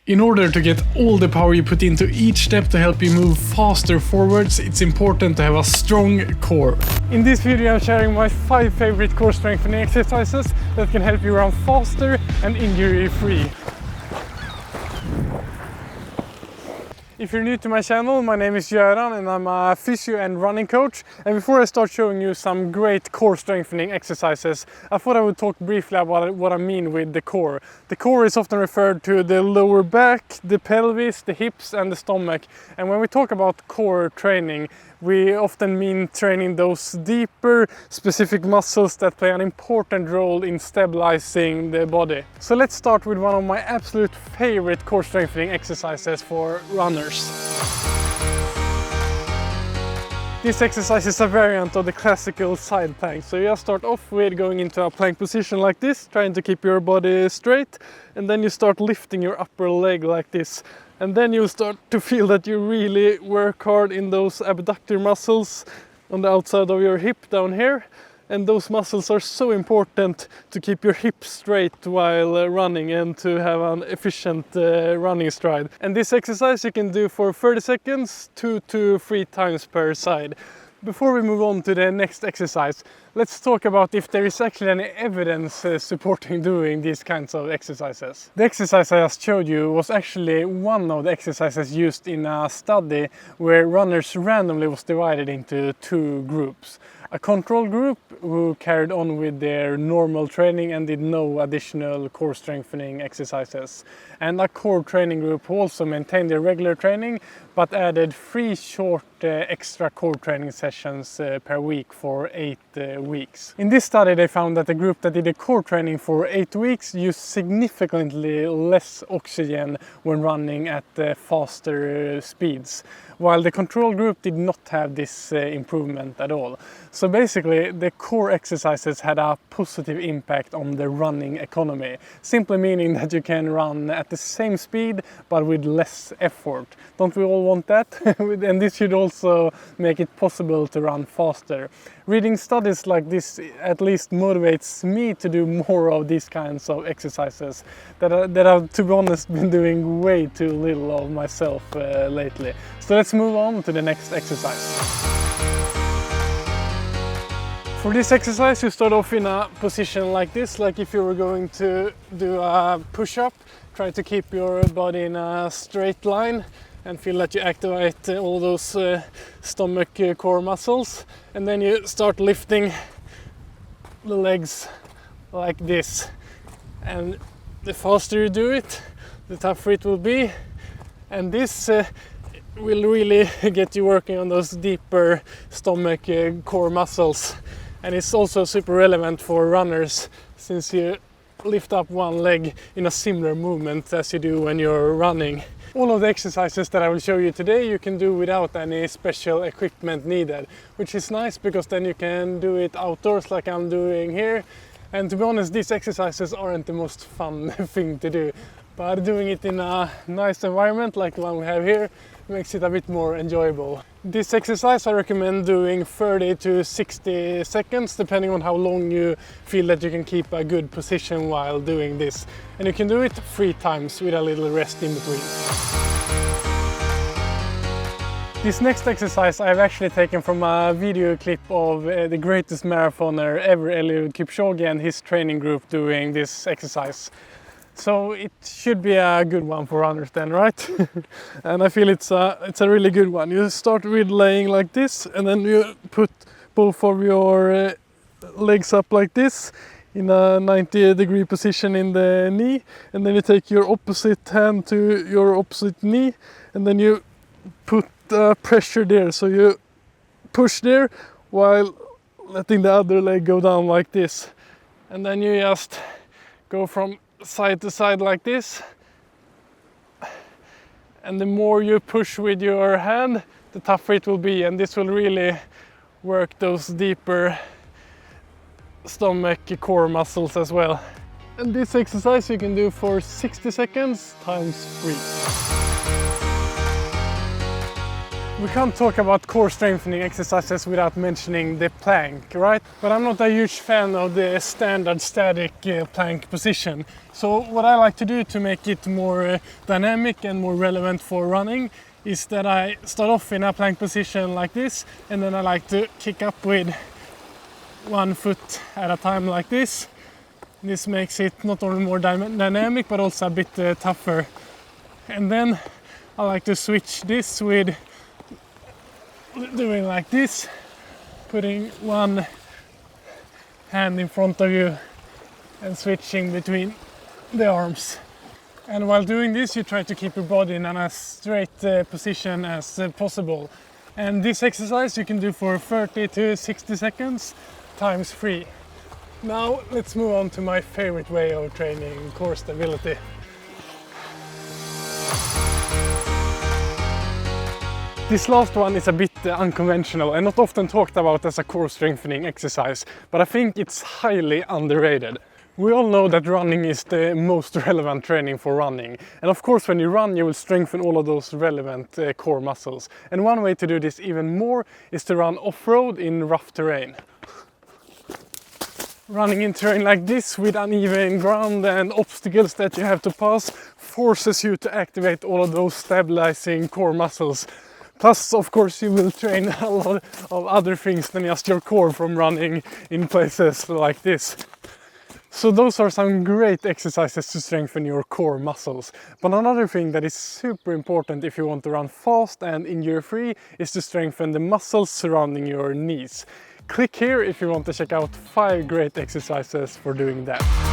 In order to get all the power you put into each step to help you move faster forwards, it's important to have a strong core. In this video I'm sharing my 5 favorite core strengthening exercises that can help you run faster and injury-free. If you're new to my channel, my name is Göran and I'm a physio and running coach. And before I start showing you some great core strengthening exercises, I thought I would talk briefly about what I mean with the core. The core is often referred to the lower back, the pelvis, the hips and the stomach. And when we talk about core training, we often mean training those deeper, specific muscles that play an important role in stabilizing the body. So let's start with one of my absolute favorite core strengthening exercises for runners. This exercise is a variant of the classical side plank. So you just start off with going into a plank position like this, trying to keep your body straight, and then you start lifting your upper leg like this. And then you'll start to feel that you really work hard in those abductor muscles on the outside of your hip down here. And those muscles are so important to keep your hips straight while running and to have an efficient running stride. And this exercise you can do for 30 seconds, 2 to 3 times per side. Before we move on to the next exercise, let's talk about if there is actually any evidence supporting doing these kinds of exercises. The exercise I just showed you was actually one of the exercises used in a study where runners randomly was divided into 2 groups. A control group who carried on with their normal training and did no additional core strengthening exercises. And a core training group who also maintained their regular training but added 3 short extra core training sessions per week for 8 weeks. In this study they found that the group that did the core training for 8 weeks used significantly less oxygen when running at faster speeds, while the control group did not have this improvement at all. So basically the core exercises had a positive impact on the running economy, simply meaning that you can run at the same speed but with less effort. Don't we all want that? And this should also make it possible to run faster. Reading studies like this at least motivates me to do more of these kinds of exercises that I've, to be honest, been doing way too little of myself lately. So let's move on to the next exercise. For this exercise you start off in a position like this, like if you were going to do a push-up. Try to keep your body in a straight line and feel that you activate all those stomach core muscles, and then you start lifting the legs like this. And the faster you do it, the tougher it will be, and this will really get you working on those deeper stomach core muscles. And it's also super relevant for runners, since you lift up one leg in a similar movement as you do when you're running. All of the exercises that I will show you today you can do without any special equipment needed, which is nice because then you can do it outdoors like I'm doing here. And to be honest, these exercises aren't the most fun thing to do, but doing it in a nice environment like the one we have here makes it a bit more enjoyable. This exercise I recommend doing 30 to 60 seconds depending on how long you feel that you can keep a good position while doing this. And you can do it 3 times with a little rest in between. This next exercise I've actually taken from a video clip of the greatest marathoner ever, Eliud Kipchoge, and his training group doing this exercise. So it should be a good one for runners then, right? And I feel it's a really good one. You start with laying like this, and then you put both of your legs up like this in a 90-degree position in the knee, and then you take your opposite hand to your opposite knee, and then you put pressure there. So you push there while letting the other leg go down like this. And then you just go from side to side like this, and the more you push with your hand the tougher it will be, and this will really work those deeper stomach core muscles as well. And this exercise you can do for 60 seconds times 3. We can't talk about core strengthening exercises without mentioning the plank, right? But I'm not a huge fan of the standard static plank position. So what I like to do to make it more dynamic and more relevant for running is that I start off in a plank position like this, and then I like to kick up with one foot at a time like this. This makes it not only more dynamic but also a bit tougher. And then I like to switch this with doing like this, putting one hand in front of you and switching between the arms. And while doing this, you try to keep your body in as straight position as possible. And this exercise you can do for 30 to 60 seconds times 3. Now let's move on to my favorite way of training core stability. This last one is a bit unconventional and not often talked about as a core strengthening exercise, but I think it's highly underrated. We all know that running is the most relevant training for running. And of course, when you run, you will strengthen all of those relevant core muscles. And one way to do this even more is to run off-road in rough terrain. Running in terrain like this with uneven ground and obstacles that you have to pass forces you to activate all of those stabilizing core muscles. Plus, of course, you will train a lot of other things than just your core from running in places like this. So those are some great exercises to strengthen your core muscles. But another thing that is super important if you want to run fast and injury-free is to strengthen the muscles surrounding your knees. Click here if you want to check out 5 great exercises for doing that.